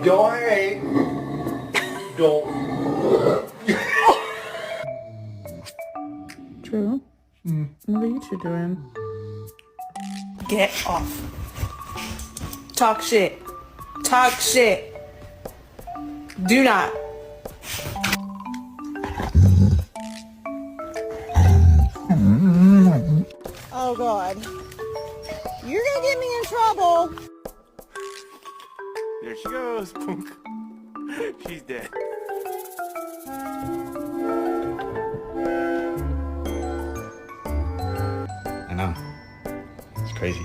Don't hate. Don't. Drew? What are you two doing? Get off. Talk shit. Talk shit. Do not. Oh God. You're gonna get me in trouble. There she goes, Punk. She's dead. I know. It's crazy.